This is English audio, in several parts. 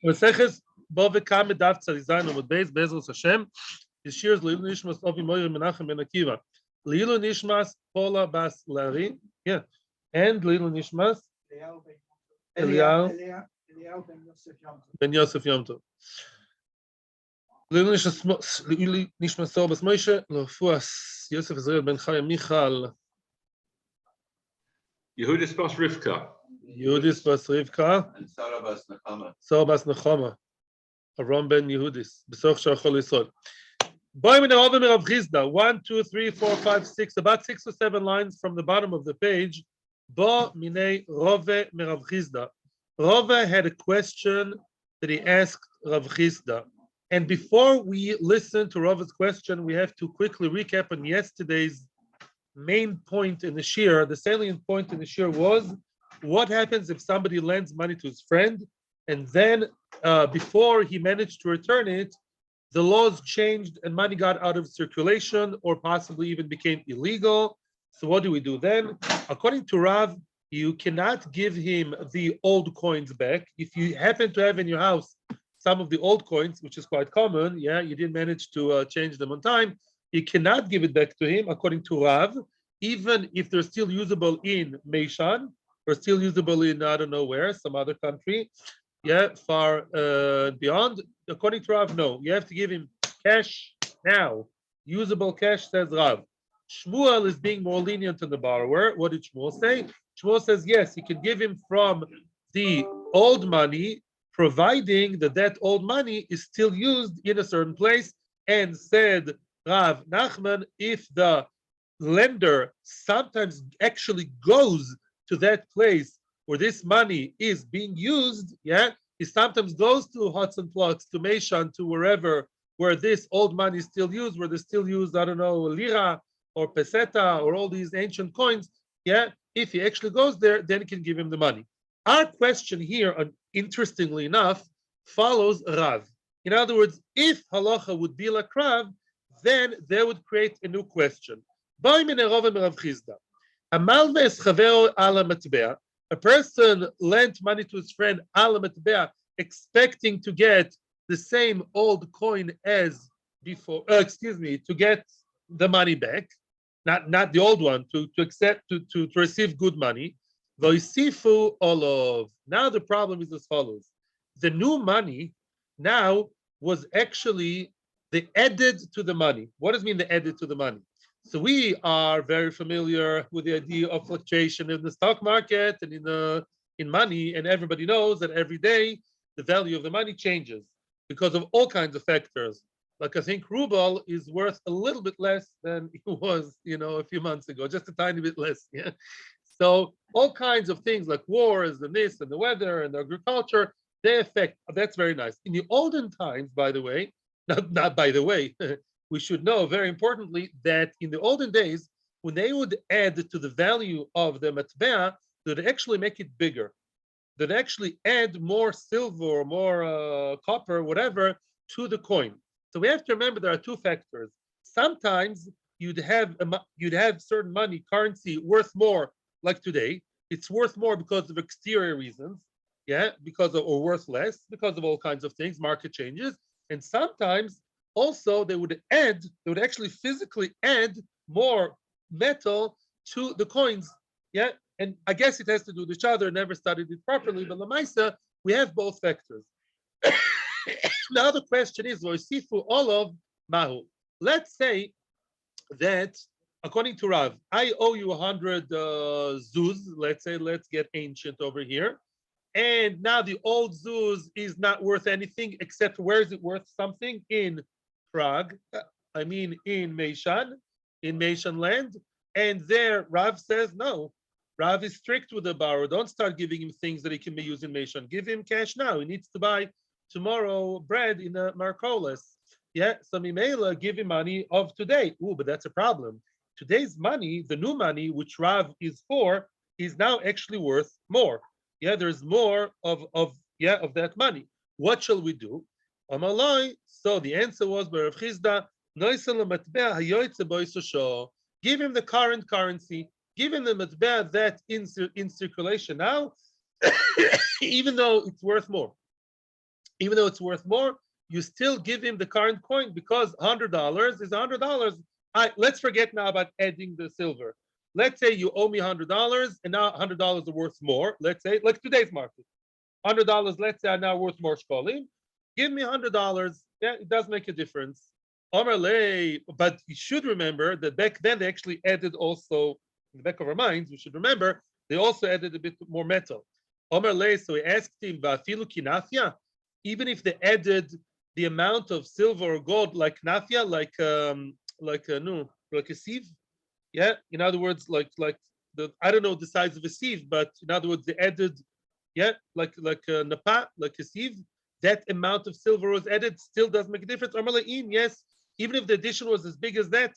Maseches Bava Kama Daf Tzadizayin Amud Beis Bezos Hashem. The Shiur is Leilu Nishmas Ovi Moyer Menachem Ben Akiva. Leilu Nishmas Paula Bas Larry. Yeah, and Leilu Nishmas Eliyahu Ben Yosef Yom Tov. Leilu Nishmas Paula Bas Moshe Lofuas Yosef Israel Ben Chaya Michal. Yehudis Bas Rivka. Yehudis Bas Rivka. And Sarah Bas Nakama. Sarah Bas Nachama. Aram Ben Yehudis. Besoch Shachol Yisod. Boy min Rav Rav Chizda. 1, 2, 3, 4, 5, 6. About 6 or 7 lines from the bottom of the page. Bo minei Rav Rav Chizda. Rav had a question that he asked Rav Chizda. And before we listen to Rav's question, we have to quickly recap on yesterday's main point in the Shiur. The salient point in the Shiur was what happens if somebody lends money to his friend and then before he managed to return it, the laws changed and money got out of circulation or possibly even became illegal. So what do we do then? According to Rav, you cannot give him the old coins back. If you happen to have in your house some of the old coins, which is quite common, yeah, you didn't manage to change them on time, you cannot give it back to him, according to Rav, even if they're still usable in Meishan, or still usable in, I don't know where, some other country, yeah, far beyond. According to Rav, no. You have to give him cash now. Usable cash, says Rav. Shmuel is being more lenient on the borrower. What did Shmuel say? Shmuel says, yes, he can give him from the old money, providing that that old money is still used in a certain place. And said Rav Nachman, if the lender sometimes actually goes to that place where this money is being used, yeah, he sometimes goes to Hudson Plots, to Meishan, to wherever where this old money is still used, where they still use, I don't know, lira or peseta or all these ancient coins, yeah, if he actually goes there, then he can give him the money. Our question here, interestingly enough, follows Rav. In other words, if halacha would be like Rav, then that would create a new question. A person lent money to his friend ala matbea, expecting to get the same old coin as before. To get the money back, not the old one. To receive good money. Voisifu olov. Now the problem is as follows: the new money now was actually the added to the money. What does it mean the added to the money? So we are very familiar with the idea of fluctuation in the stock market and in money, and everybody knows that every day the value of the money changes because of all kinds of factors. Like I think ruble is worth a little bit less than it was, a few months ago, just a tiny bit less. Yeah. So all kinds of things like wars and this and the weather and the agriculture, they affect. That's very nice. In the olden times, by the way, not by the way. We should know, very importantly, that in the olden days, when they would add to the value of the matbea, they would actually make it bigger. They'd actually add more silver or more copper, whatever, to the coin. So we have to remember there are two factors. Sometimes you'd have certain money, currency worth more, like today. It's worth more because of exterior reasons, yeah, or worth less because of all kinds of things, market changes, and sometimes also, they would actually physically add more metal to the coins. Yeah. And I guess it has to do with each other. Never studied it properly, but Lamaisa, we have both factors. Now the question is, Voisifu Olov Mahu. Let's say that according to Rav, I owe you 100 zuz. Let's get ancient over here. And now the old zuz is not worth anything except where is it worth something? In Prague, in Meishan land, and there Rav says no. Rav is strict with the borrower. Don't start giving him things that he can be used in Meishan. Give him cash now. He needs to buy tomorrow bread in a Marcolis. Yeah, so Mimela, give him money of today. But that's a problem. Today's money, the new money, which Rav is for, is now actually worth more. Yeah, there's more of that money. What shall we do? So the answer was by Rav Chizda, give him the current currency, give him the matbea that in circulation now, even though it's worth more. Even though it's worth more, you still give him the current coin because $100 is $100. Let's forget now about adding the silver. Let's say you owe me $100 and now $100 are worth more. Let's say, like today's market, $100, let's say, are now worth more shkolim. Give me $100. Yeah, it does make a difference. But you should remember that back then they actually added also, in the back of our minds, we should remember, they also added a bit more metal. So he asked him, even if they added the amount of silver or gold like nafia, like a sieve, yeah. In other words, like the, I don't know the size of a sieve, but in other words, they added, yeah, like a napa, like a sieve. That amount of silver was added, still does make a difference. Yes, even if the addition was as big as that.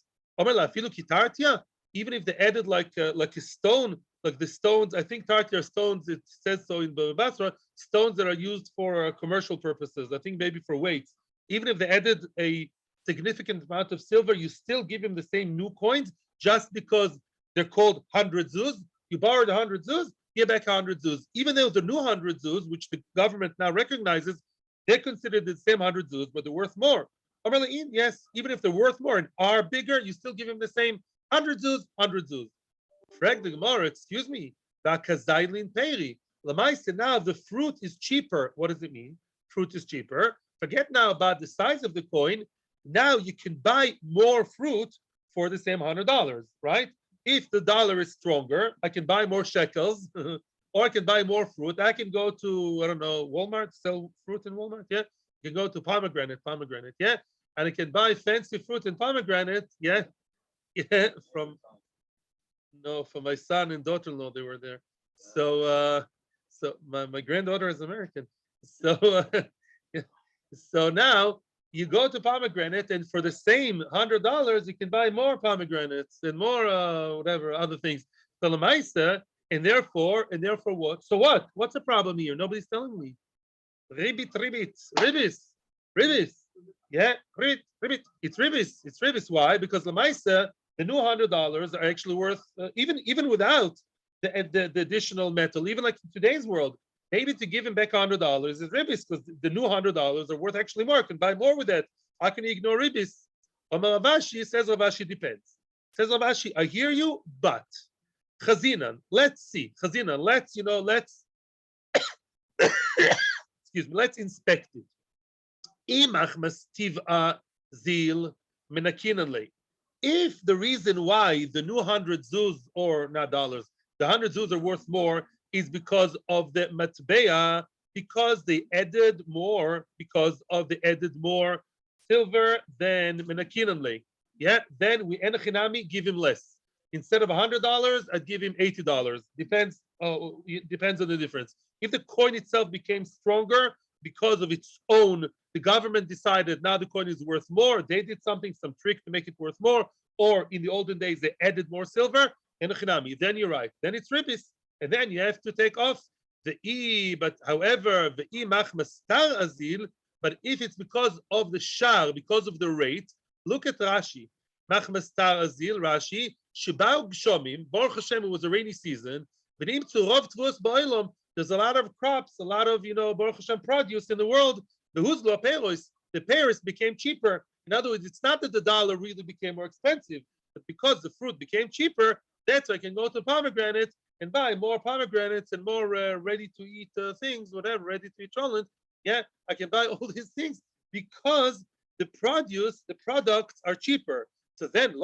Even if they added like a stone, like the stones, I think tartia stones, it says so in Bava Basra, stones that are used for commercial purposes, I think maybe for weights. Even if they added a significant amount of silver, you still give him the same new coins just because they're called 100 zuz. You borrowed 100 zuz, give back 100 zuz. Even though the new 100 zuz, which the government now recognizes, they're considered the same 100 zuz, but they're worth more. Yes, even if they're worth more and are bigger, you still give him the same 100 zuz, 100 zuz. Frag the Gemara, excuse me, Bakazailin Peri. Lamaisa, now the fruit is cheaper. What does it mean? Fruit is cheaper. Forget now about the size of the coin. Now you can buy more fruit for the same $100, right? If the dollar is stronger, I can buy more shekels, or I can buy more fruit. I can go to, I don't know, Walmart, sell fruit in Walmart, yeah? You can go to pomegranate, yeah? And I can buy fancy fruit in pomegranate, yeah? Yeah, from my son and daughter-in-law, they were there. So my granddaughter is American. So so now you go to pomegranate, and for the same $100, you can buy more pomegranates and more whatever other things. So lemaisa, and therefore what? So what? What's the problem here? Nobody's telling me. Ribbis. Yeah, ribbit. It's ribbis. Why? Because lemaisa, the new $100 are actually worth even without the additional metal, even like in today's world. Maybe to give him back $100 is ribbis because the new $100 are worth actually more. I can buy more with that. How can you ignore ribbis? Ravashi says Ravashi depends. Says Ravashi, I hear you, but Chazinan, let's see. Chazinan, let's excuse me, let's inspect it. If the reason why the new 100 zuz, or not dollars, the 100 zuz are worth more is because of the matbeya, because they added more silver than menakinanle. Yeah, then we enachinami give him less. Instead of $100, I'd give him $80. Depends on the difference. If the coin itself became stronger because of its own, the government decided now the coin is worth more. They did some trick to make it worth more, or in the olden days they added more silver. Enachinami. Then you're right. Then it's ribbis. And then you have to take off the E, but however, the E machmastar azil, but if it's because of the shar, because of the rate, look at Rashi. Machmastar azil, Rashi, Shibau Gshomim, Baruch Hashem, it was a rainy season, there's a lot of crops, a lot of, Baruch Hashem produce in the world, the Paris became cheaper. In other words, it's not that the dollar really became more expensive, but because the fruit became cheaper, that's why I can go to pomegranate and buy more pomegranates and more ready-to-eat things, whatever, ready-to-eat cholent. Yeah, I can buy all these things because the products are cheaper. So then,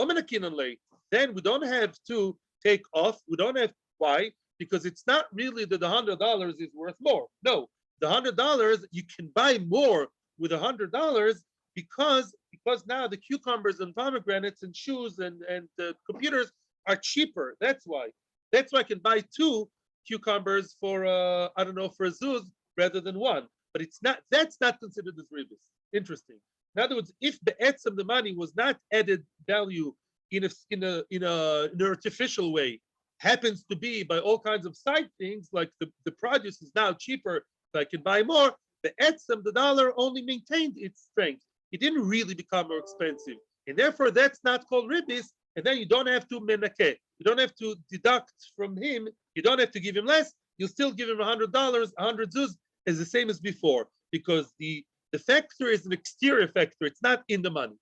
then we don't have to take off. We don't have, why? Because it's not really that the $100 is worth more. No, the $100, you can buy more with $100 because now the cucumbers and pomegranates and shoes and computers are cheaper. That's why. That's why I can buy 2 cucumbers for for a zuz rather than 1. But that's not considered as ribbis. Interesting. In other words, if the money was not added value in an artificial way, happens to be by all kinds of side things, like the produce is now cheaper, so I can buy more, the dollar only maintained its strength. It didn't really become more expensive. And therefore, that's not called ribbis. And then you don't have to menakeh. You don't have to deduct from him. You don't have to give him less you still give him $100, 100 zuz is the same as before, because the factor is an exterior factor, it's not in the money.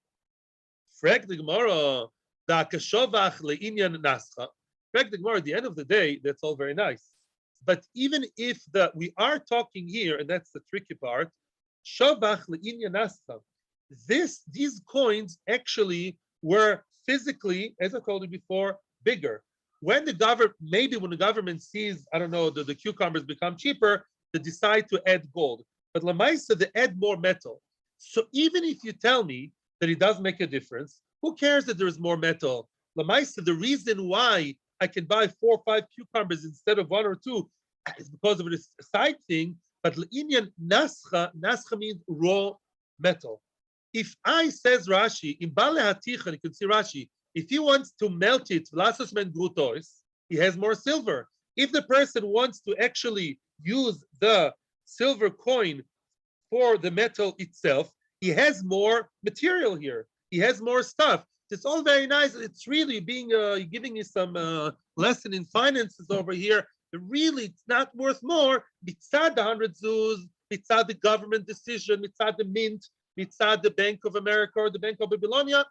Frag the Gemara, the Akashovach le'inyan nascha. Frag the Gemara, at the end of the day, that's all very nice. But even if we are talking here, and that's the tricky part, Shovach le'inyan nascha, these coins actually were physically, as I told you before, bigger. When the government sees, I don't know, the cucumbers become cheaper, they decide to add gold. But Lamaisa, they add more metal. So even if you tell me that it does make a difference, who cares that there is more metal? Lamaisa, the reason why I can buy 4 or 5 cucumbers instead of 1 or 2 is because of this side thing. But L'inyan nascha means raw metal. If I, says Rashi, in Bale Haticha, you can see Rashi, if he wants to melt it, he has more silver. If the person wants to actually use the silver coin for the metal itself, he has more material here. He has more stuff. It's all very nice. It's really being giving you some lesson in finances over here. But really, it's not worth more. Mitzad the 100 zuz, mitzad the government decision, mitzad the mint, mitzad the Bank of America or the Bank of Babylonia.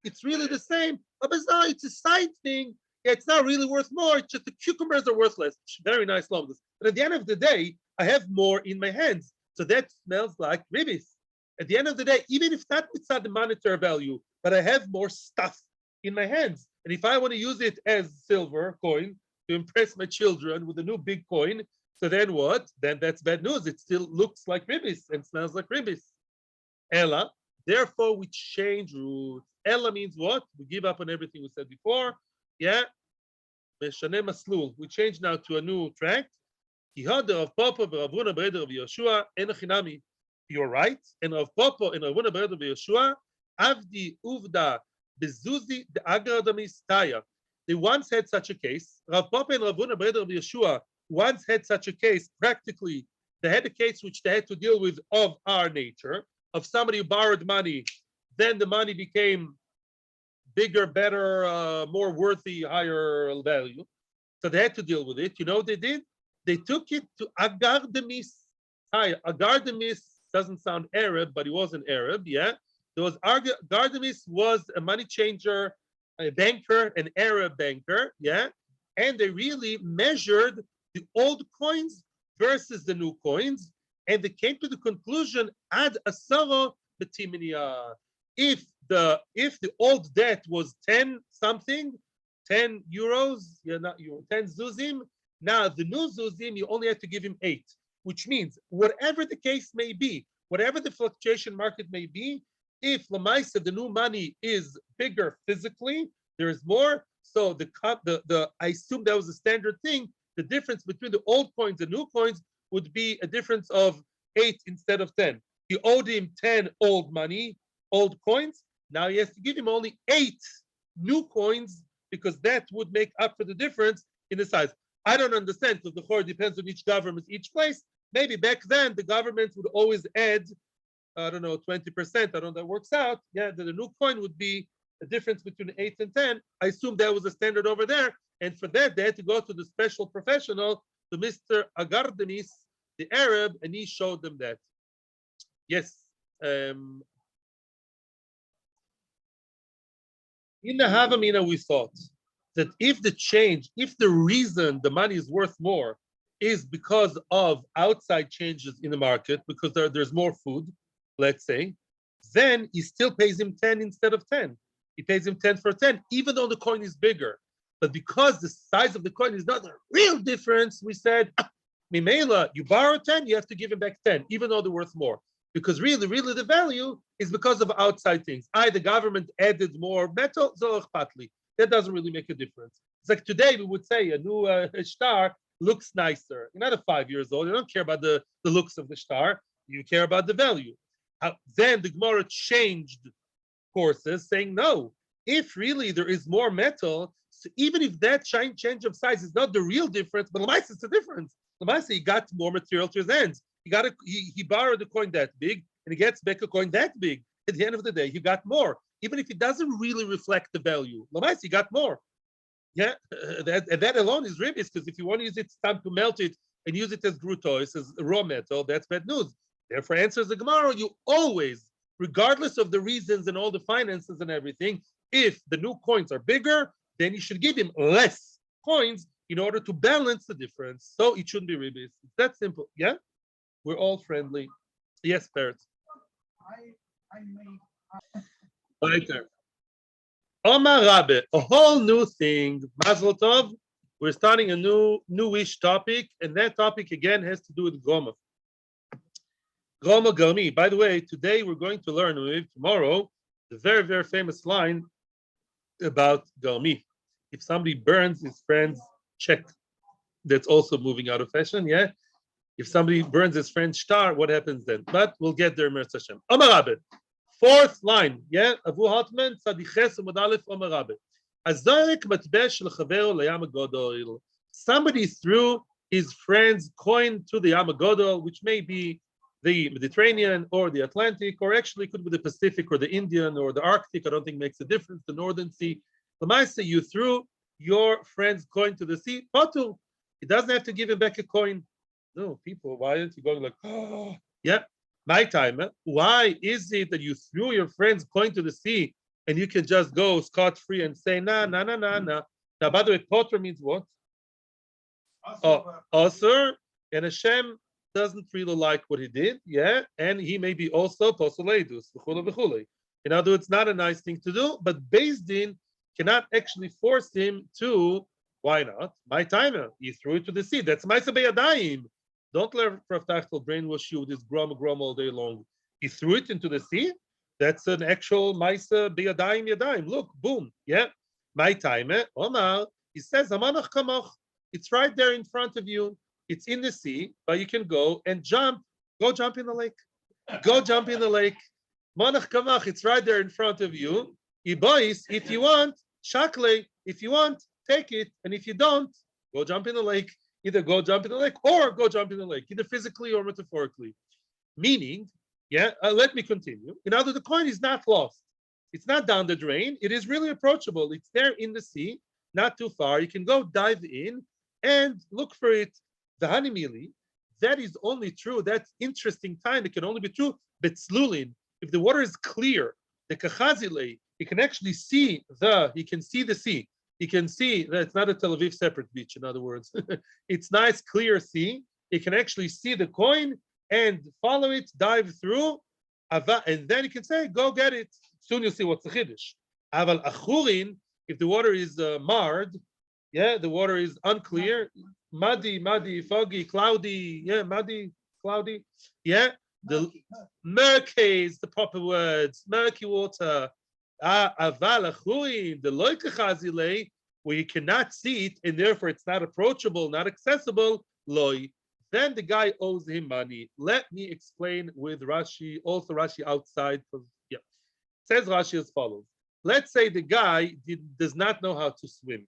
It's really the same. But it's a side thing. Yeah, it's not really worth more. It's just the cucumbers are worthless. Very nice lomdas. But at the end of the day, I have more in my hands. So that smells like Ribbis. At the end of the day, even if not mitzad the monetary value, but I have more stuff in my hands. And if I want to use it as silver coin to impress my children with a new big coin, so then what? Then that's bad news. It still looks like Ribbis and smells like Ribbis. Ella, therefore we change roots. Ella means what? We give up on everything we said before. Yeah. We change now to a new track. You're right. And Rav Papa and Ravuna Bered of Yeshua, Avdi Uvda Bezuzi the Agradamistaya. They once had such a case. Rav Papa and Ravuna Bered of Yeshua once had such a case. Practically, they had a case which they had to deal with of our nature, of somebody who borrowed money. Then the money became bigger, better, more worthy, higher value. So they had to deal with it. You know what they did? They took it to Agardemis. Agardemis doesn't sound Arab, but he was an Arab, yeah. There was Agardemis was a money changer, a banker, an Arab banker, yeah. And they really measured the old coins versus the new coins, and they came to the conclusion ad asaro betiminia. If the old debt was 10 something, 10 euros, yeah, not euro, 10 zuzim. Now the new zuzim, you only have to give him 8, which means whatever the case may be, whatever the fluctuation market may be, if Lamaisa, the new money is bigger physically, there is more. So I assume that was a standard thing. The difference between the old coins and new coins would be a difference of 8 instead of 10. He owed him 10 old coins. Now he has to give him only 8 new coins because that would make up for the difference in the size. I don't understand because the whole depends on each government, each place. Maybe back then the government would always add, I don't know, 20%. I don't know that works out. Yeah, the new coin would be a difference between 8 and 10. I assume that was a standard over there. And for that, they had to go to the special professional, to Mr. Agardemis, the Arab, and he showed them that. Yes. In the Havamina, we thought that if the reason the money is worth more is because of outside changes in the market, because there's more food, let's say, then he still pays him 10 instead of 10. He pays him 10 for 10, even though the coin is bigger. But because the size of the coin is not a real difference, we said, Mimela, you borrow 10, you have to give him back 10, even though they're worth more. Because really the value is because of outside things. The government added more metal, patli. That doesn't really make a difference. It's like today we would say a new star looks nicer. You're not a 5 years old. You don't care about the looks of the star. You care about the value. Then the Gemara changed courses, saying no. If really there is more metal, so even if that change of size is not the real difference, but Lamaisa it's a difference. Lamaisa he got more material to his hands. He borrowed a coin that big, and he gets back a coin that big. At the end of the day, he got more, even if it doesn't really reflect the value. Lamaisa he got more. Yeah, that alone is Ribbis, because if you want to use it, it's time to melt it and use it as grutos, as raw metal, that's bad news. Therefore, answers the Gemara, you always, regardless of the reasons and all the finances and everything, if the new coins are bigger, then you should give him less coins in order to balance the difference. So it shouldn't be Ribbis. It's that simple. Yeah? We're all friendly. Yes, parrots. I made later. Omar Rabbe, a whole new thing. Mazel Tov. We're starting a newish topic, and that topic again has to do with Grama. Grama Garmi. By the way, today we're going to learn, maybe tomorrow, the very, very famous line about Garmi. If somebody burns his friend's check, that's also moving out of fashion, yeah? If somebody burns his friend's star, what happens then? But we'll get there, Mirz Hashem. Omar Rabbe. Fourth line, yeah? Avu Hartman, Tzadiches Amud Aleph, Omar Rabbe. Azorek matbeh shel chavero layam hagadol. Somebody threw his friend's coin to the Yam HaGadol, which may be the Mediterranean or the Atlantic, or actually could be the Pacific or the Indian or the Arctic. I don't think makes a difference. The Northern Sea. Lamaisa, you threw your friend's coin to the sea. Patur. He doesn't have to give him back a coin. No, people, why aren't you going like, oh, yeah, my time. Why is it that you threw your friend's coin to the sea and you can just go scot-free and say, nah. Now, by the way, Potter means what? Osir, and Hashem doesn't really like what he did, yeah, and he may be also posoleidus, in other words, not a nice thing to do, but Beis Din cannot actually force him to, why not? My timer, he threw it to the sea. That's Maisa Beyadayim. Don't let Rav Tachtel brainwash you with this Grama all day long. He threw it into the sea. That's an actual Maisa Beyadayim Yadayim. Look, boom, yeah. My timer, Omar, he says, Amanach Kamach. It's right there in front of you. It's in the sea, but you can go and jump. Go jump in the lake. Go jump in the lake. Manach Kamach, it's right there in front of you. Ibois, if you want, Shakle, if you want, take it. And if you don't, go jump in the lake. Either go jump in the lake or go jump in the lake, either physically or metaphorically. Meaning, yeah, let me continue. In other words, the coin is not lost. It's not down the drain. It is really approachable. It's there in the sea, not too far. You can go dive in and look for it. The Hanimili, that is only true. That's interesting time. It can only be true. But Slulin, if the water is clear, the Kachazile, you can actually see he can see the sea. You can see that it's not a Tel Aviv separate beach, in other words. It's nice, clear sea. You can actually see the coin and follow it, dive through, and then you can say, go get it. Soon you'll see what's the Chiddush. Aval Achurin, if the water is marred, yeah, the water is unclear, muddy, foggy, cloudy, yeah, muddy, cloudy, yeah, the murky is the proper words, murky water. Aval Achurin, the loikachazile, where you cannot see it and therefore it's not approachable, not accessible, loy. Then the guy owes him money. Let me explain with Rashi, also Rashi outside. Yeah, says Rashi as follows. Let's say the guy does not know how to swim.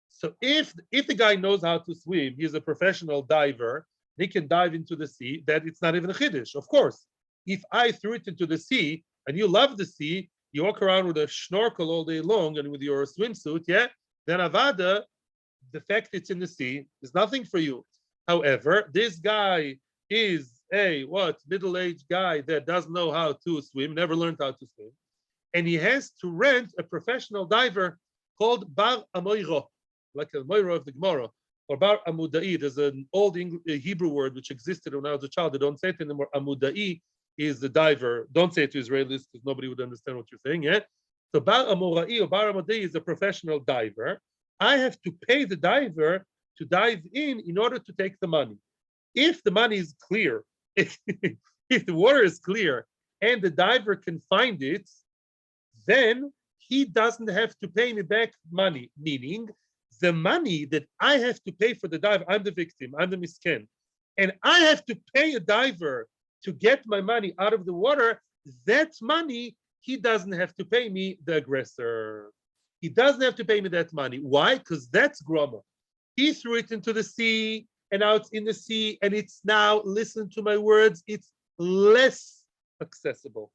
So if the guy knows how to swim, he's a professional diver, he can dive into the sea, that it's not even a chiddush, of course. If I threw it into the sea and you love the sea, you walk around with a snorkel all day long and with your swimsuit, yeah, then avada, the fact it's in the sea is nothing for you. However, this guy is a middle-aged guy that doesn't know how to swim, never learned how to swim, and he has to rent a professional diver called Bar Amoiro, like a Moira of the Gemara, or Bar Amudai. There's an old Hebrew word which existed when I was a child. They don't say it anymore. Amudai is the diver. Don't say it to Israelis because nobody would understand what you're saying, yeah? So Bar Amorai or Bar Amudai is a professional diver. I have to pay the diver to dive in order to take the money. If the money is clear, if the water is clear and the diver can find it, then he doesn't have to pay me back money, meaning the money that I have to pay for the dive, I'm the victim, I'm the misken, and I have to pay a diver to get my money out of the water, that money, he doesn't have to pay me, the aggressor. He doesn't have to pay me that money. Why? Because that's Grama. He threw it into the sea, and now it's in the sea, and it's now, listen to my words, it's less accessible.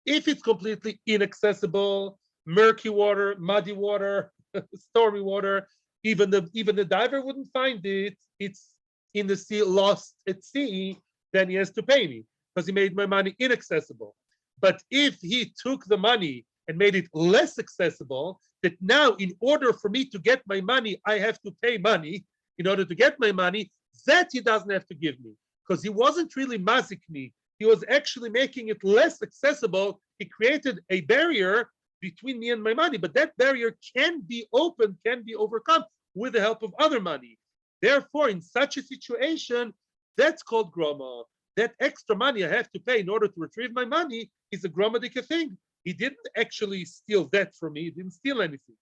If it's completely inaccessible, murky water, muddy water, stormy water. Even the diver wouldn't find it. It's in the sea, lost at sea. Then he has to pay me because he made my money inaccessible. But if he took the money and made it less accessible, that now in order for me to get my money, I have to pay money in order to get my money, that he doesn't have to give me because he wasn't really mazik me. He was actually making it less accessible. He created a barrier between me and my money, but that barrier can be opened, can be overcome with the help of other money. Therefore, in such a situation, that's called Grama. That extra money I have to pay in order to retrieve my money is a Gramadika thing. He didn't actually steal that from me. He didn't steal anything.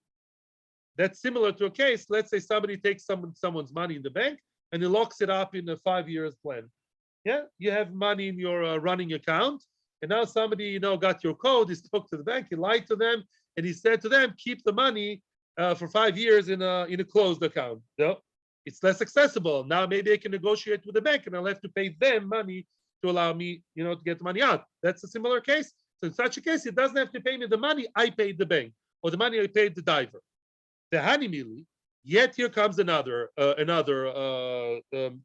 That's similar to a case. Let's say somebody takes someone's money in the bank and he locks it up in a 5 years plan. Yeah, you have money in your running account, and now somebody got your code. He spoke to the bank. He lied to them, and he said to them, "Keep the money for 5 years in a closed account." No, it's less accessible. Now maybe I can negotiate with the bank, and I'll have to pay them money to allow me, to get the money out. That's a similar case. So in such a case, it doesn't have to pay me the money I paid the bank, or the money I paid the diver. The hanimili. Yet here comes another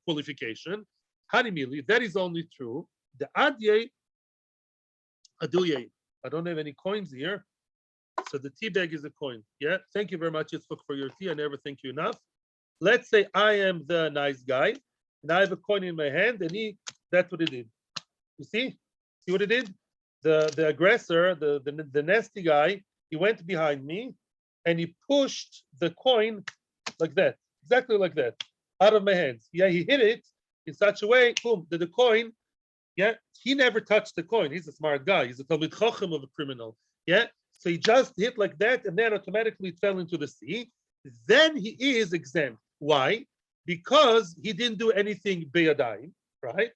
qualification. Hanimili, that is only true. The adye, aduye. I don't have any coins here, so the tea bag is a coin. Yeah, thank you very much, Yitzchak, for your tea. I never thank you enough. Let's say I am the nice guy, and I have a coin in my hand, and that's what he did. You see what he did? The aggressor, the nasty guy, he went behind me, and he pushed the coin like that, exactly like that, out of my hands. Yeah, he hit it in such a way, boom, that the coin, yeah, he never touched the coin. He's a smart guy. He's a Talmid Chacham of a criminal. Yeah, so he just hit like that, and then automatically it fell into the sea. Then he is exempt. Why? Because he didn't do anything beyadayim, right?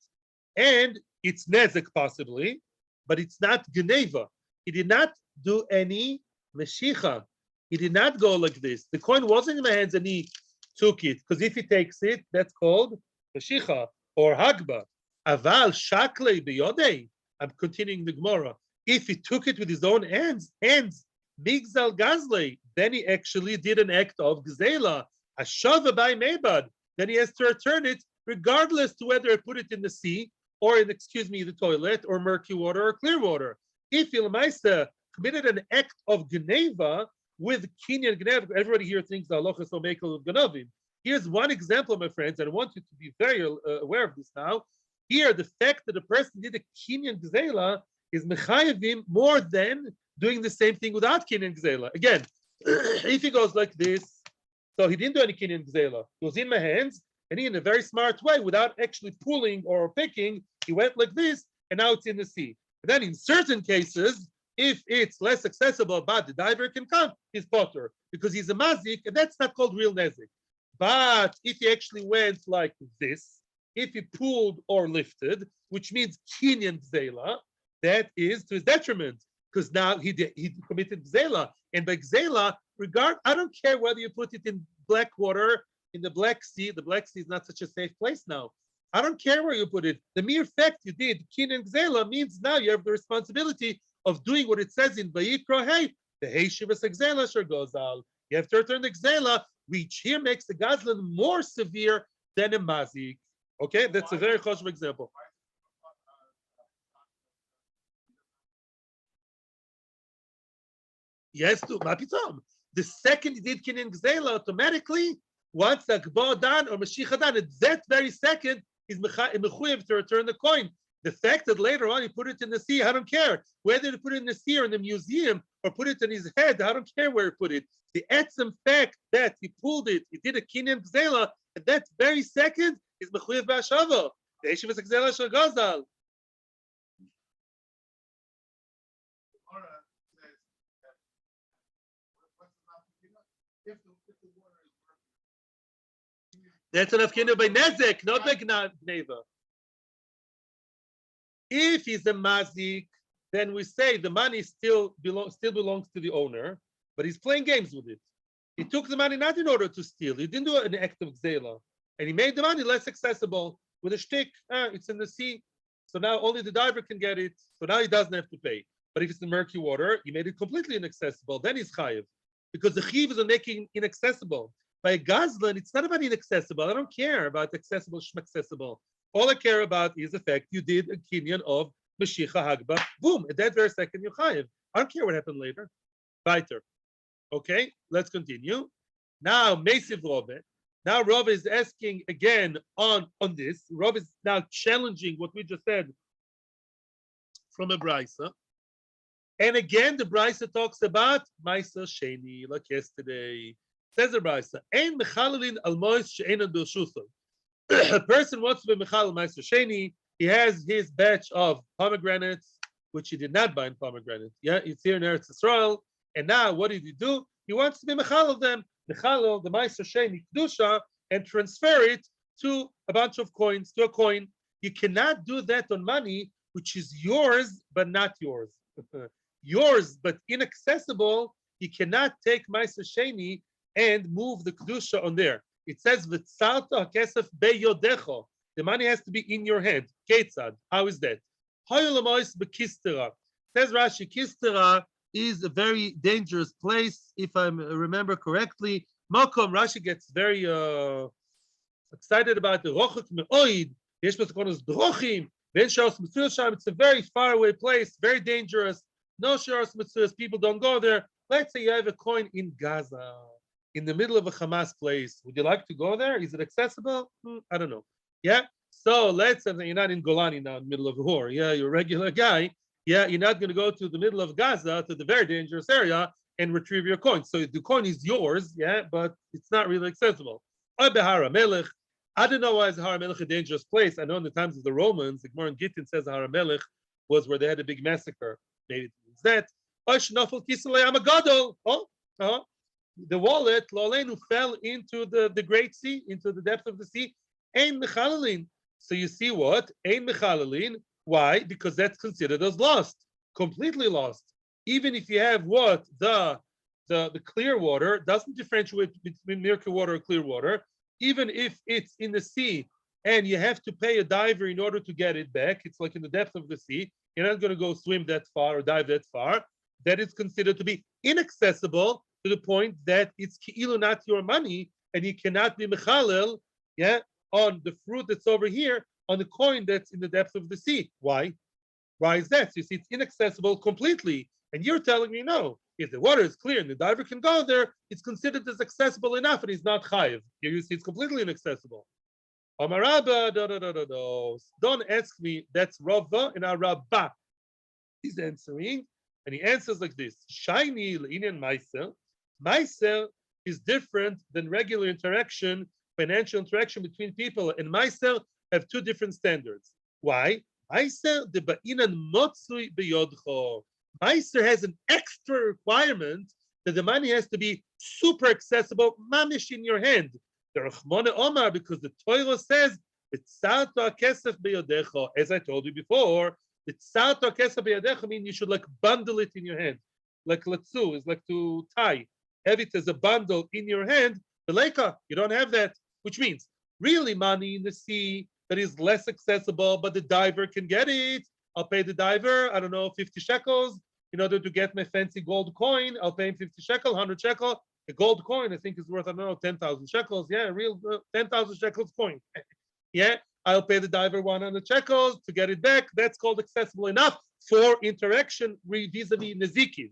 And it's nezek possibly, but it's not geneva. He did not do any meshicha. He did not go like this. The coin wasn't in my hands and he took it, because if he takes it, that's called meshicha or hagba. Aval shaklei biyodei. I'm continuing the Gemara. If he took it with his own hands, migzal gazlei, then he actually did an act of gzela. Hashava by mebad. Then he has to return it, regardless to whether I put it in the sea or in, the toilet, or murky water or clear water. If Ilmaisa committed an act of geneva with kinyan geneva, everybody here thinks the halacha is mekel of genavim. Here's one example, my friends, and I want you to be very aware of this now. Here, the fact that a person did a kinyan gzela is mechayevim more than doing the same thing without kinyan gzela. Again, if he goes like this, so he didn't do any kinyan gzela. It was in my hands, and he, in a very smart way, without actually pulling or picking, he went like this, and now it's in the sea. And then in certain cases, if it's less accessible, but the diver can come, he's potter, because he's a mazik, and that's not called real nezik. But if he actually went like this, if he pulled or lifted, which means kinyan gzela, that is to his detriment, because now he committed gzela. And by gzela, I don't care whether you put it in black water, in the Black Sea. The Black Sea is not such a safe place now. I don't care where you put it. The mere fact you did kinyan gzela means now you have the responsibility of doing what it says in Vayikra. Hey, the heishivas gzela gozal. You have to return the gzela, which here makes the gazlan more severe than a mazik. Okay, that's a very choshev example. Yes, to mapitom. The second he did kinyan gzela, automatically, once the gbo done or mashicha done, at that very second, he's mechuyev to return the coin. The fact that later on he put it in the sea, I don't care. Whether to put it in the sea or in the museum or put it in his head, I don't care where he put it. The exempt fact that he pulled it, he did a kinyan gzela, at that very second, is mechuyev b'ashava. The yeshivas gzela shel gazal. That's an afkina by nezek, not by gneva. If he's a mazik, then we say the money still belongs to the owner, but he's playing games with it. He took the money not in order to steal. He didn't do an act of gzela, and he made the money less accessible with a shtick. It's in the sea, so now only the diver can get it. So now he doesn't have to pay. But if it's in murky water, he made it completely inaccessible. Then he's chayiv. because the chiv is on making inaccessible. By a gazlan, it's not about inaccessible. I don't care about accessible, schmaccessible. All I care about is the fact you did a kinyan of Mashiach Hagba. Boom, at that very second you chayiv. I don't care what happened later. Weiter. Okay, let's continue. Now, Mesiv Rove. Now Rove is asking again on this. Rove is now challenging what we just said from a brisa. And again, the brisa talks about Maisa Sheni, like yesterday. Says the brisa, Ein mechalelin al mois she'enan b'shuso. A person wants to be mechalel Maisa Sheni. He has his batch of pomegranates, which he did not buy in pomegranate. Yeah, it's here in Eretz Yisrael. And now, what did he do? He wants to be mechalel them, mechalel the Maisa Sheni kedusha, and transfer it to a bunch of coins, to a coin. You cannot do that on money which is yours but not yours. Yours but inaccessible. You cannot take Maisa Sheni and move the kedusha on there. It says v'tzalta hakesef beyodecho. The money has to be in your hand. Ketzad. How is that? Hoyolamois bekistera. Says Rashi, Kistera is a very dangerous place, if I remember correctly. Makom, Rashi gets very excited about the Rochuk Me'oid. Yesh Me'skonos Drochim. It's a very far away place, very dangerous. No Sharos Mitzvahs, people don't go there. Let's say you have a coin in Gaza, in the middle of a Hamas place. Would you like to go there? Is it accessible? I don't know. Yeah. So let's say you're not in Golani now in the middle of a war. Yeah, you're a regular guy. Yeah, you're not going to go to the middle of Gaza, to the very dangerous area, and retrieve your coin. So the coin is yours, yeah, but it's not really accessible. I don't know why is Har Melech a dangerous place. I know in the times of the Romans, the Gemara in Gittin says Har Melech was where they had a big massacre. Maybe it means that. The wallet, Lolenu, fell into the Great Sea, into the depth of the sea. Ein Mechalalin. So you see what? Ein Mechalalin. Why? Because that's considered as lost, completely lost. Even if you have what? The clear water doesn't differentiate between murky water and clear water. Even if it's in the sea and you have to pay a diver in order to get it back, it's like in the depth of the sea, you're not going to go swim that far or dive that far. That is considered to be inaccessible to the point that it's ki'ilu not your money, and you cannot be mechalel, yeah, on the fruit that's over here, on the coin that's in the depth of the sea. Why? Why is that? So you see, it's inaccessible completely. And you're telling me no. If the water is clear and the diver can go there, it's considered as accessible enough and he's not chayiv. Here you see it's completely inaccessible. Amarabba, don't ask me, that's Rava and Arabba. He's answering, and he answers like this. Shiny le'inyan meiser. Meiser is different than regular interaction, financial interaction between people, and meiser have two different standards. Why? Meiser de ba'inan motzui beyodcho. Meiser has an extra requirement that the money has to be super accessible, mamish in your hand. The Rachmone Omar, because the Torah says, "Tzarto kesef beyodecho." As I told you before, the tzarto kesef beyodecho means you should like bundle it in your hand, like letzu is like to tie, have it as a bundle in your hand. The leka, you don't have that, which means really money in the sea that is less accessible, but the diver can get it. I'll pay the diver, I don't know, 50 shekels in order to get my fancy gold coin. I'll pay him 50 shekel, 100 shekel. A gold coin, I think, is worth, I don't know, 10,000 shekels. Yeah, a real 10,000 shekels coin. Yeah, I'll pay the diver 100 shekels to get it back. That's called accessible enough for interaction vis-a-vis Nezikin.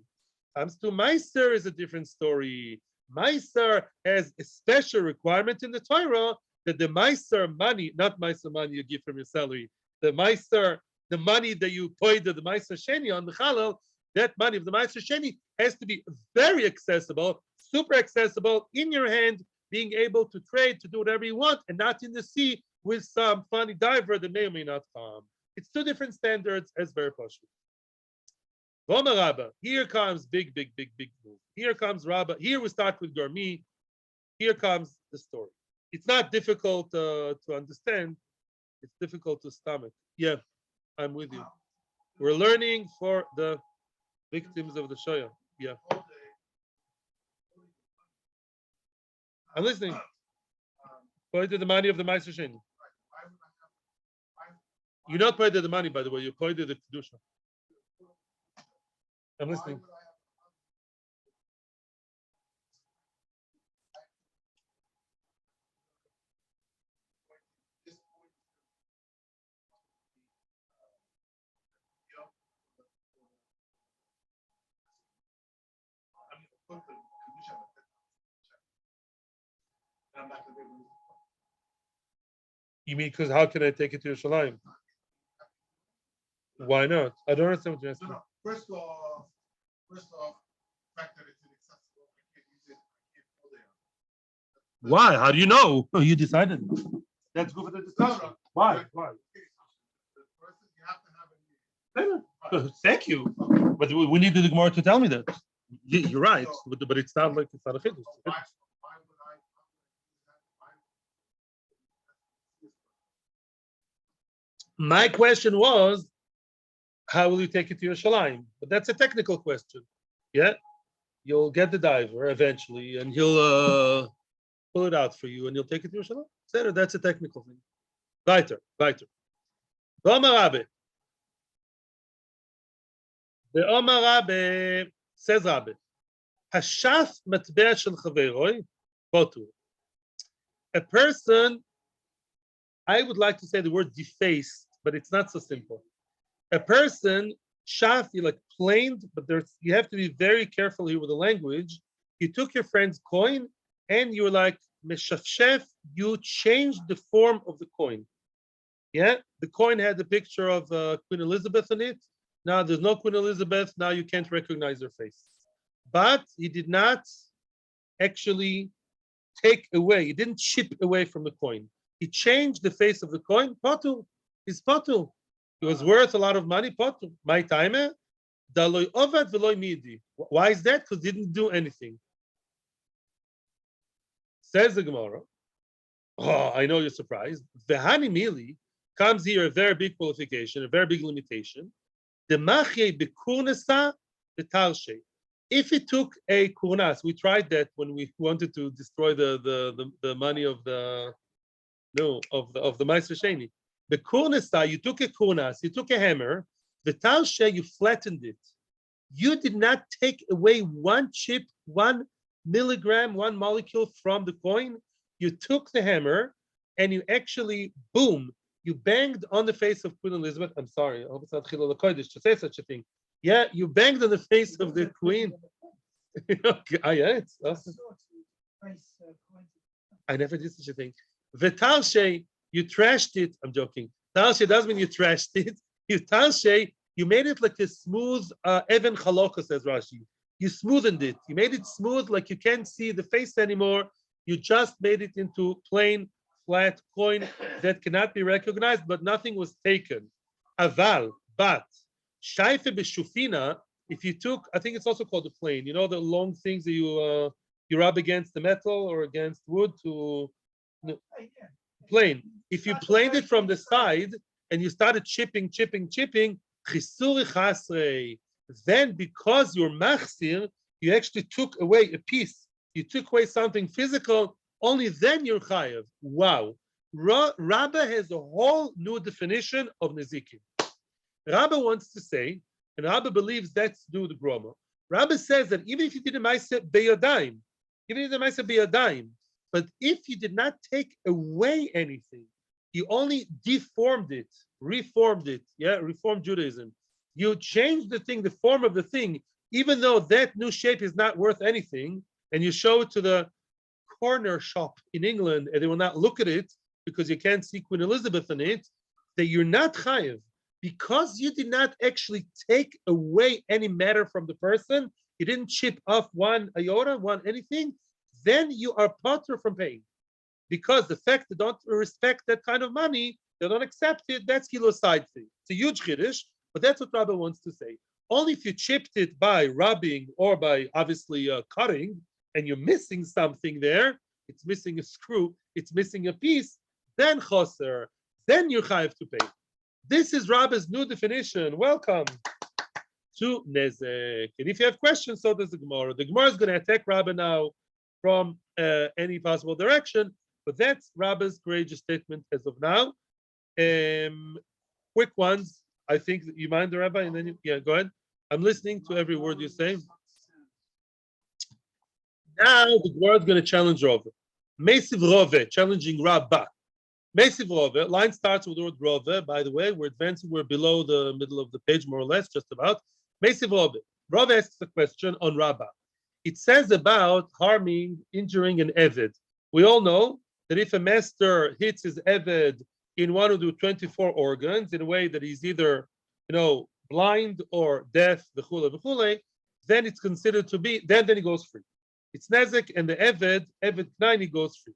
Comes to Meiser is a different story. Meiser has a special requirement in the Torah that the Meiser money, not Meiser money you give from your salary, the Meiser, the money that you paid the Meiser Sheni on the Chalal, that money of the Meiser Sheni has to be very accessible, super accessible in your hand, being able to trade, to do whatever you want, and not in the sea with some funny diver that may or may not come. It's two different standards, as very possible. Roma Rabba, here comes big move. Here comes Rabba. Here we start with Garmi. Here comes the story. It's not difficult to understand. It's difficult to stomach. Yeah, I'm with you. We're learning for the victims of the Shoya. Yeah. I'm listening. Pointed the money of the Meiser Sheni. You're not pointed the money, by the way. You pointed the Kedusha. I'm listening. You mean because how can I take it to Yerushalayim? Why not? I don't understand what you're asking. No. First off, the fact that it's inaccessible, I can't use it. I can't go there. Why? How do you know? Oh, you decided. That's good for the discussion. No. Why? The person you have to have a Thank you. But we need the Gemara to tell me that. You're right, but it's not like it's not a chiddush. Why would I? My question was, how will you take it to Yerushalayim? But that's a technical question. Yeah, you'll get the diver eventually, and he'll pull it out for you, and he'll take it to Yerushalayim. That's a technical thing. Weiter. Omar Rabbe. The Omar Rabbe says Rabbe, Hashaf matbea shel chaveroi potur. A person, I would like to say the word defaced, but it's not so simple. A person, shaf, you like planed, but you have to be very careful here with the language. You took your friend's coin and you were like, meshafshef, you changed the form of the coin. Yeah, the coin had the picture of Queen Elizabeth on it. Now there's no Queen Elizabeth. Now you can't recognize her face. But he did not actually take away. He didn't chip away from the coin. He changed the face of the coin. Potul is potul. It was worth a lot of money. Potul. My timer. Daloi ovad veloy midi. Why is that? Because he didn't do anything. Says the Gemara. Oh, I know you're surprised. Vehani mili comes here a very big qualification, a very big limitation. The machye bekurnesa betalshe. If it took a kurnas, we tried that when we wanted to destroy the money of the Meister Sheni. The kurnesa, you took a kurnas, you took a hammer, the talshe, you flattened it. You did not take away one chip, 1 milligram, 1 molecule from the coin. You took the hammer and you actually, boom, you banged on the face of Queen Elizabeth. I'm sorry, I hope it's not Chilul HaKodesh to say such a thing. Yeah, you banged on the face of the queen. Okay. Yeah, it's awesome. I never did such a thing. V'talshe, you trashed it. I'm joking. Talshe doesn't mean you trashed it. You talshe, you made it like a smooth even halacha, says Rashi. You smoothened it. You made it smooth, like you can't see the face anymore. You just made it into plain, flat coin that cannot be recognized, but nothing was taken. Aval, but shaife b'shufina. If you took, I think it's also called a plane. You know the long things that you rub against the metal or against wood to plane. If you planed it from the side and you started chipping, chisuri chasrei, then because you're machsir, you actually took away a piece. You took away something physical. Only then you're chayav. Wow. Rabba has a whole new definition of nezikin. Rabba wants to say, and Rabba believes that's to do with the Grama. Rabba says that even if you did a ma'aseh beyadayim, but if you did not take away anything, you only deformed it, reformed it, reformed Judaism. You changed the thing, the form of the thing, even though that new shape is not worth anything, and you show it to the corner shop in England, and they will not look at it because you can't see Queen Elizabeth in it, that you're not chayiv. Because you did not actually take away any matter from the person, you didn't chip off one iota, one anything, then you are potter from paying. Because the fact they don't respect that kind of money, they don't accept it, that's kilo side thing. It's a huge chiddush, but that's what Rabbi wants to say. Only if you chipped it by rubbing or by obviously cutting, and you're missing something there, it's missing a screw, it's missing a piece, then choser, then you're chayiv to pay. This is Rabbi's new definition. Welcome to Nezek. And if you have questions, so does the Gemara. The Gemara is going to attack Rabbi now from any possible direction, but that's Rabbi's courageous statement as of now. Quick ones. I think that you mind the Rabbi, and then go ahead. I'm listening to every word you say. Now the Gemara is going to challenge Rove. Mesiv Rove, challenging Rabbah. Mesiv Rove, line starts with the word Rove. By the way, we're advancing, we're below the middle of the page, more or less, just about. Mesiv Rove. Rove asks a question on Rabbah. It says about harming, injuring an Eved. We all know that if a master hits his eved in one of the 24 organs in a way that he's either, blind or deaf, v'chule, then it's considered to be, then he goes free. It's nezek, and the eved knaini, he goes free.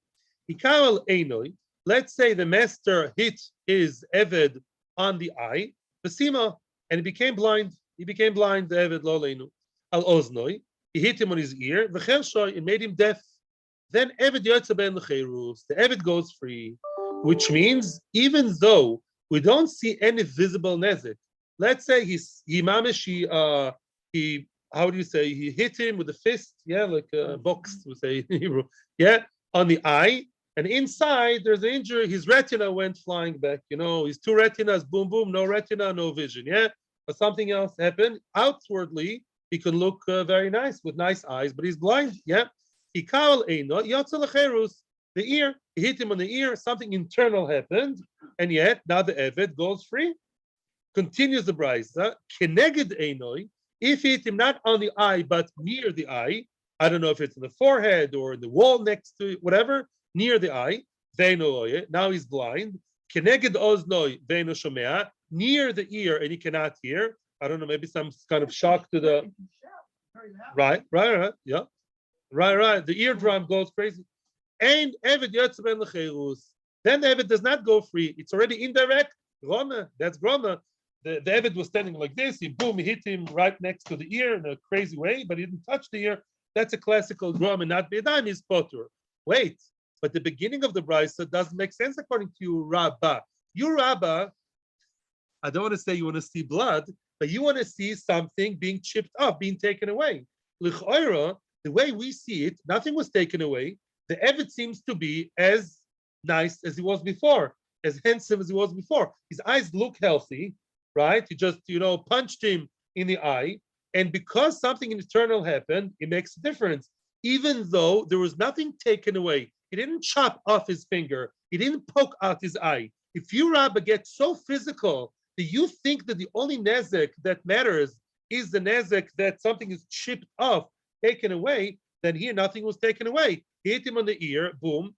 Hikawel einoi, let's say the master hit his eved on the eye, Basima, and he became blind. The eved lo leinu. Al oznoi, he hit him on his ear, v'chershoy, it made him deaf. Then eved yotze ben l'cheirus, the eved goes free, which means even though we don't see any visible nezek, let's say he how do you say, he hit him with a fist, like a box, we say in Hebrew, on the eye, and inside there's an injury, his retina went flying back, his two retinas, boom, boom, no retina, no vision, or something else happened. Outwardly, he can look very nice with nice eyes, but he's blind, He kal eino yotze l'cherus, the ear, he hit him on the ear, something internal happened, and yet now the eved goes free. Continues the brisa, keneged einoi, if he hit him not on the eye but near the eye, I don't know if it's in the forehead or in the wall next to it, whatever, near the eye, now he's blind. Keneged oznoi veino shomea, near the ear and he cannot hear. I don't know, maybe some kind of shock to the right, yeah. Right. The eardrum goes crazy. And Eved yotze ben l'cheirus. Then the Eved does not go free. It's already indirect. Grama, that's Grama. The Eved was standing like this. He hit him right next to the ear in a crazy way, but he didn't touch the ear. That's a classical Grama, not B'yadayim, is potur. Wait, but the beginning of the brisa doesn't make sense according to you, Rabbah. You, Rabbah, I don't want to say you want to see blood, but you want to see something being chipped off, being taken away. L'ch'oira, the way we see it, nothing was taken away. The Eved seems to be as nice as he was before, as handsome as he was before. His eyes look healthy, right? He just, punched him in the eye. And because something internal happened, it makes a difference. Even though there was nothing taken away. He didn't chop off his finger. He didn't poke out his eye. If you, Rabbi, get so physical that you think that the only nezek that matters is the nezek that something is chipped off, taken away, then here nothing was taken away. He hit him on the ear, boom.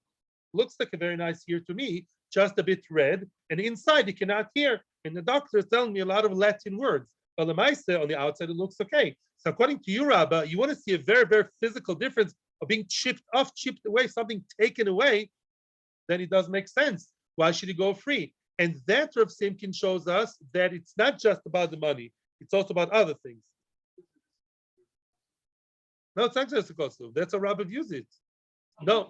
Looks like a very nice ear to me, just a bit red, and inside he cannot hear. And the doctor is telling me a lot of Latin words. But the Maise, on the outside, it looks okay. So according to you, Rabba, you want to see a very, very physical difference of being chipped off, chipped away, something taken away, then it does make sense. Why should he go free? And that Rav Simkin shows us that it's not just about the money, it's also about other things. No, it's not just a costume. That's how Rabbi views it. No.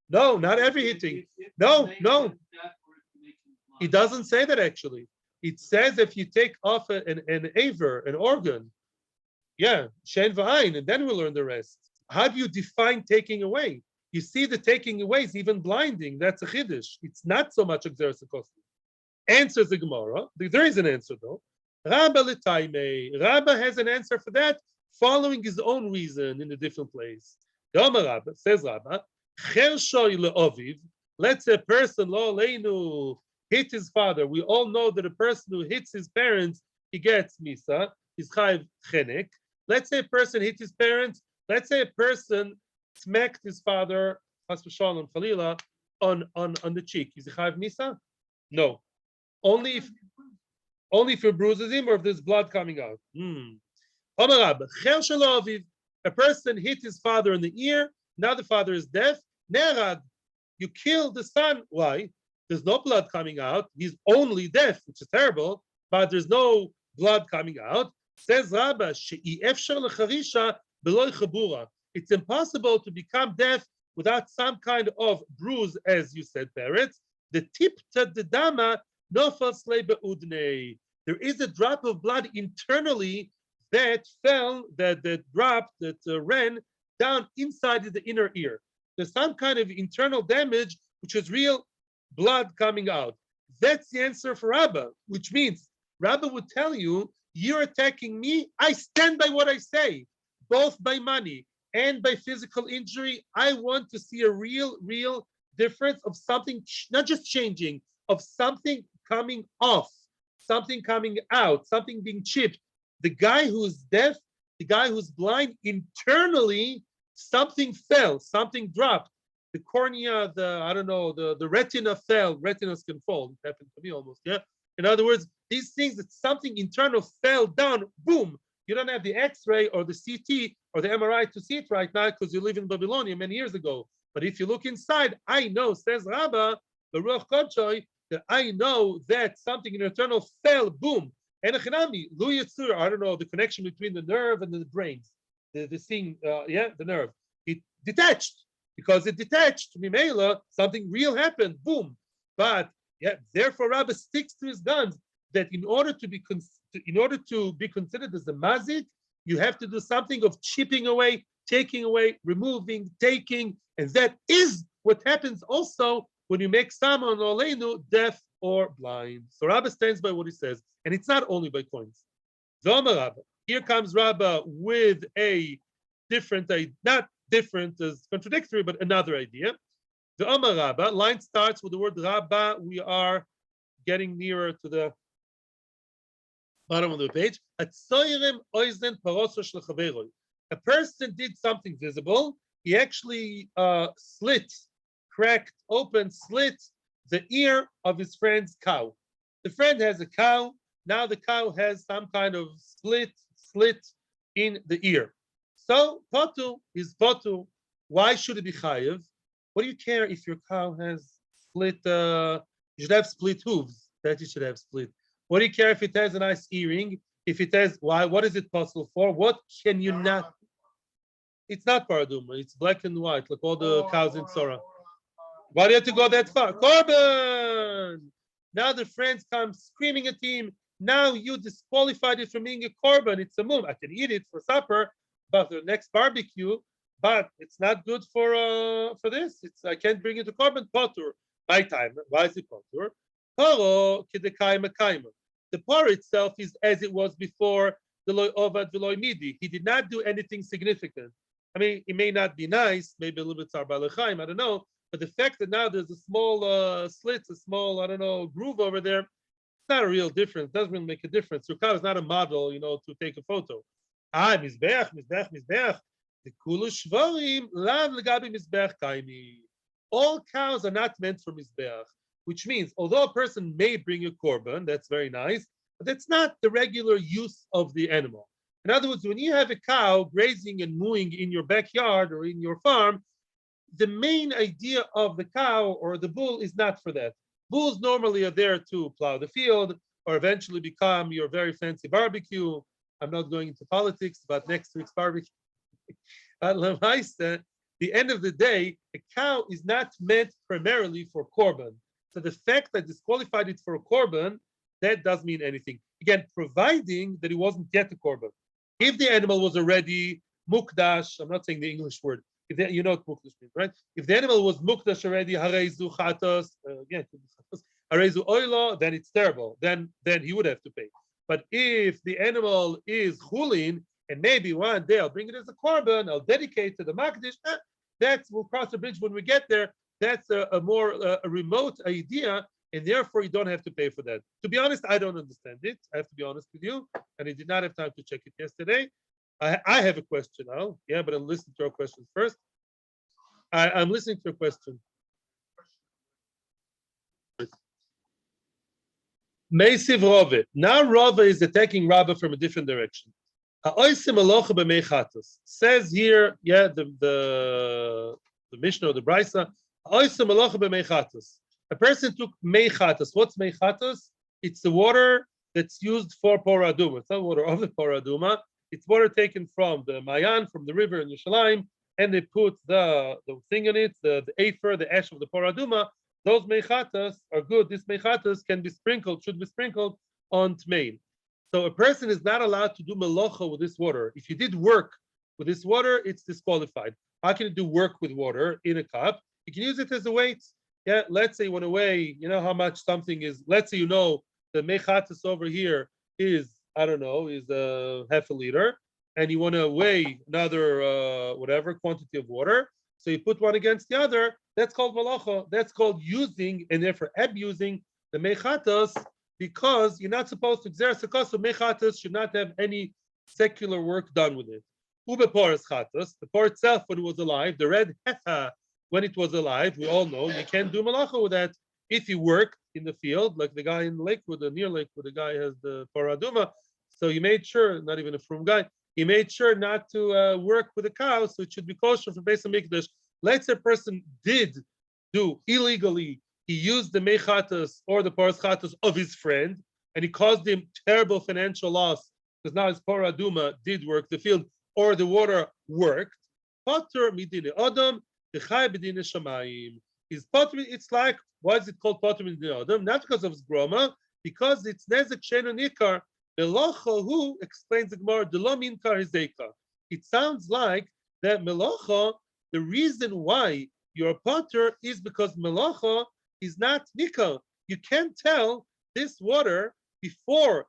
No, not every hitting. No. It doesn't say that actually. It says if you take off an aver, an organ, shen v'ayin, and then we'll learn the rest. How do you define taking away? You see, the taking away is even blinding. That's a chiddush. It's not so much exercise. Answers the Gemara. There is an answer though. Rabba l'taimei. Rabba has an answer for that, following his own reason in a different place. Rabba says Rabba, chershoy le'oviv. Let's say a person lo leinu hit his father. We all know that a person who hits his parents, he gets misa. He's chayiv chenek. Let's say a person hit his parents. Let's say a person smacked his father, chas v'shalom chalila, on the cheek. Is he chayiv misa? No. Only if it bruises him or if there's blood coming out. A person hit his father in the ear. Now the father is deaf. Nerag, you kill the son. Why? There's no blood coming out. He's only deaf, which is terrible, but there's no blood coming out. Says Rabba, it's impossible to become deaf without some kind of bruise, as you said, parents. The tip to the dama, there is a drop of blood internally that fell, that dropped, that ran down inside the inner ear. There's some kind of internal damage, which is real blood coming out. That's the answer for Rabba, which means Rabba would tell you, you're attacking me, I stand by what I say, both by money and by physical injury. I want to see a real difference of something, not just changing, of something coming off, something coming out, something being chipped. The guy who's deaf, the guy who's blind, internally, something fell, something dropped. The cornea, the retina fell. Retinas can fall. It happened to me almost. Yeah. In other words, these things that something internal fell down. Boom. You don't have the X-ray or the CT or the MRI to see it right now because you live in Babylonia many years ago. But if you look inside, I know, says Rabba, the Ruach Kodshoi, that I know that something internal fell. Boom. And I don't know the connection between the nerve and the brains. The thing, the nerve. It detached. Because it detached, Mimela, something real happened, boom. But therefore Rabbi sticks to his guns that in order to be considered as a mazik, you have to do something of chipping away, taking away, removing, taking, and that is what happens also when you make someone oleinu deaf or blind. So Rabbi stands by what he says, and it's not only by coins. Here comes Rabbi with a different, not different as contradictory, but another idea. The Amar Rabba line starts with the word Rabba. We are getting nearer to the bottom of the page. A person did something visible. He actually cracked open, slit the ear of his friend's cow. The friend has a cow. Now the cow has some kind of slit in the ear. So potu is potu. Why should it be chayiv? What do you care if your cow has split? You should have split hooves. That you should have split. What do you care if it has a nice earring? If it has, why? What is it possible for? What can you not? It's not paraduma. It's black and white, like all the cows in Sora. Why do you have to go that far? Korban. Now the friends come screaming at him. Now you disqualified it from being a korban. It's a mum. I can eat it for supper, but the next barbecue. But it's not good for this. I can't bring it to korban potur. My time. Why is it potur? Paro kedekaima kaima. The par itself is as it was before the loy ovad v'loy midi. He did not do anything significant. I mean, it may not be nice, maybe a little bit tzar balechaim, I don't know. But the fact that now there's a small slit, a small, I don't know, groove over there, it's not a real difference. It doesn't really make a difference. Your cow is not a model, to take a photo. Mizbeach. The kulu shvarim lav legabi mizbeach kaimi. All cows are not meant for mizbeach, which means although a person may bring a korban, that's very nice, but that's not the regular use of the animal. In other words, when you have a cow grazing and mooing in your backyard or in your farm, the main idea of the cow or the bull is not for that. Bulls normally are there to plow the field or eventually become your very fancy barbecue. I'm not going into politics, but next week's barbecue. At the end of the day, a cow is not meant primarily for korban. So the fact that disqualified it for a korban, that doesn't mean anything. Again, providing that it wasn't yet a korban. If the animal was already mukdash, I'm not saying the English word, you know what mukdash means, right? If the animal was mukdash already, hareizu chatos, hareizu oilo, then it's terrible. Then he would have to pay. But if the animal is chulin, and maybe one day I'll bring it as a korban, I'll dedicate to the makdish, we'll cross the bridge when we get there. That's a more remote idea, and therefore you don't have to pay for that. To be honest, I don't understand it. I have to be honest with you, and I did not have time to check it yesterday. I have a question now, but I'm listening to your questions first. I'm listening to your question. Meisiv Rove. Now Rove is attacking Rabba from a different direction. Says here, the Mishnah or the Brisa, a person took meichatos. What's meichatos? It's the water that's used for poraduma. It's not water of the poraduma. It's water taken from the Mayan, from the river in Yerushalayim, and they put the thing in it, the afer, the ash of the poraduma. Those meichatos are good. This meichatos should be sprinkled on tmein. So a person is not allowed to do melacha with this water. If you did work with this water, it's disqualified. How can you do work with water in a cup? You can use it as a weight. Let's say you want to weigh, how much something is. Let's say the mechatus over here is, is half a liter, and you want to weigh another quantity of water. So you put one against the other. That's called malacha. That's called using and therefore abusing the mechatus, because you're not supposed to exert. So mechatus should not have any secular work done with it. Ube porous chatos, the pork itself when it was alive, the red heifer when it was alive, we all know you can't do malacha with that. If you work in the field, like the guy in Lakewood, the near Lakewood, the guy has the paraduma, so he made sure, not even a frum guy, he made sure not to work with the cow, so it should be kosher for Beis Hamikdash. Let's say a person did do illegally, he used the mechatas or the paraschatas of his friend, and he caused him terrible financial loss because now his paraduma did work the field or the water worked. Potter midine adam, dechai bedine shamayim. Is potter? It's like, why is it called potter midine adam? Not because of his grama, because it's nezek sheno nikar. The locha who explains the Gemara, the lo minkar hizeka. It sounds like that melacha, the reason why you're potter is because melacha is not nikar. You can't tell this water before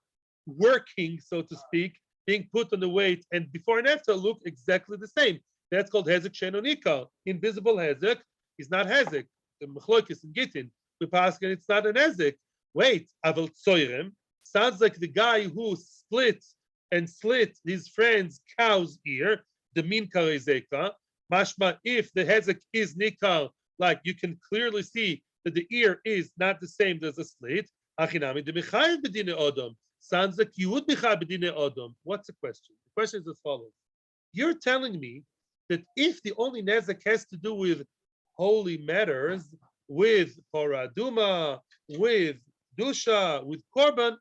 working, so to speak, being put on the weight, and before and after look exactly the same. That's called hezek sheno nikar. Invisible hezek is not hezek. The mechloikis in Gittin, we pass and it's not an hezek. Wait, aval tsoyrem sounds like the guy who split and slit his friend's cow's ear. The min karizeka. Mashma, if the hezek is nikar, like you can clearly see that the ear is not the same as a slit. Achinami de mechayev bedine odom. Sounds like you would be chayav bedine odom. What's the question? The question is as follows: you're telling me that if the only nezek has to do with holy matters, with paraduma, with dusha, with korban,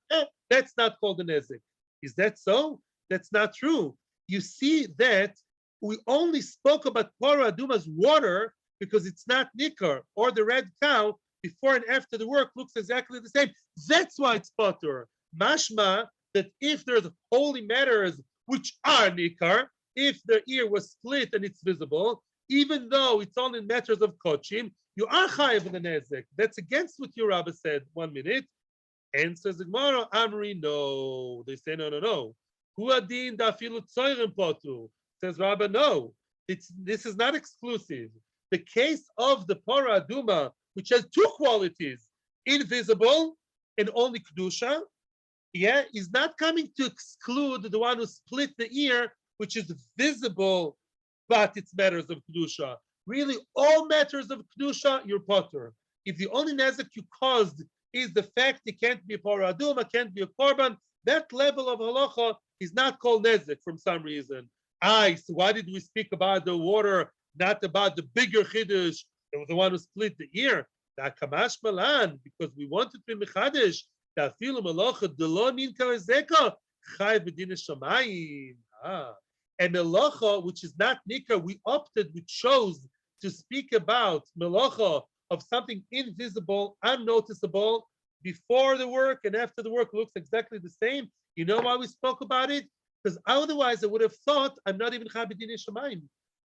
that's not called a nezek. Is that so? That's not true. You see that we only spoke about paraduma's water because it's not nikar, or the red cow before and after the work looks exactly the same. That's why it's potter. Mashma, that if there's holy matters which are nikar, if the ear was split and it's visible, even though it's only matters of kochim, you are chayav in the nezek. That's against what your rabbi said. 1 minute. And says the Gemara, Amri, no. They say, no. Hu adin dafilu tzoyrem potu. Says Rabbi, no. This is not exclusive. The case of the paraduma, which has two qualities, invisible and only kedusha, is not coming to exclude the one who split the ear, which is visible, but it's matters of kedusha. Really, all matters of kedusha, you're potter. If the only nezek you caused is the fact it can't be a paraduma, can't be a korban, that level of halacha is not called nezek from some reason. So why did we speak about the water, not about the bigger chiddush, the one who split the ear? Kamash malan, because we wanted to be mechadesh. Ta'afilu malacha delo min karazeka chay b'din shamayim. And melacha, which is not nikar, we chose to speak about melacha of something invisible, unnoticeable, before the work and after the work looks exactly the same. You know why we spoke about it? Because otherwise I would have thought I'm not even chayav b'din shamayim.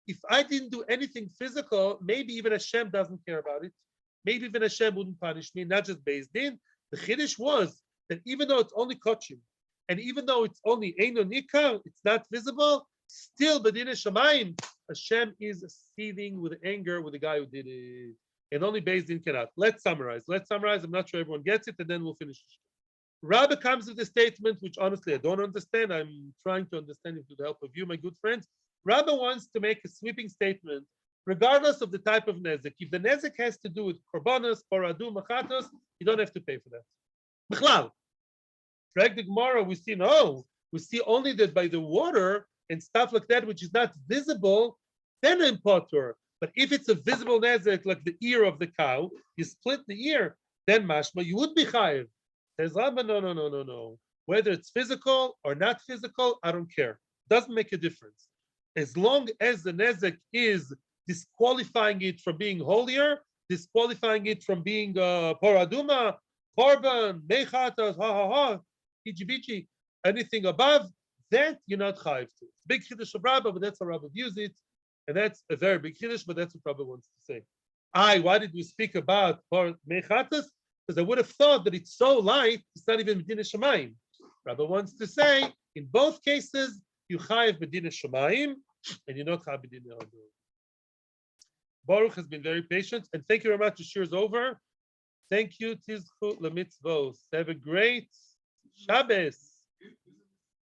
If I didn't do anything physical, maybe even Hashem doesn't care about it. Maybe even Hashem wouldn't punish me, not just Beis Din. The chiddush was that even though it's only kochim, and even though it's only eino nikar, it's not visible, still b'din shamayim, Hashem is seething with anger with the guy who did it. And only Beis Din cannot. Let's summarize. I'm not sure everyone gets it, and then we'll finish. Rabbi comes with a statement, which honestly I don't understand. I'm trying to understand it with the help of you, my good friends. Rabbi wants to make a sweeping statement, regardless of the type of nezek. If the nezek has to do with korbanos, paradum, machatos, you don't have to pay for that. Bichlal. Drag the Gemara, we see only that by the water and stuff like that, which is not visible, then I'm potter. But if it's a visible nezek, like the ear of the cow, you split the ear, then mashma, you would be chayiv. Says Rabba, no. Whether it's physical or not physical, I don't care. Doesn't make a difference. As long as the nezek is disqualifying it from being holier, disqualifying it from being paraduma, korban, mechatas, hijibichi, anything above, that you're not chayiv to. Big chiddush of Rabba, but that's how Rabba views it. And that's a very big chiddush, but that's what Rabba wants to say. Why did we speak about mechatas? Because I would have thought that it's so light, it's not even b'din shamayim. Rabbi wants to say, in both cases, you chayiv b'din shamayim, and you're not chayiv b'din odom. Baruch has been very patient, and thank you very much. The shiur is over. Thank you, Tizchu Lemitzvos. Have a great Shabbos.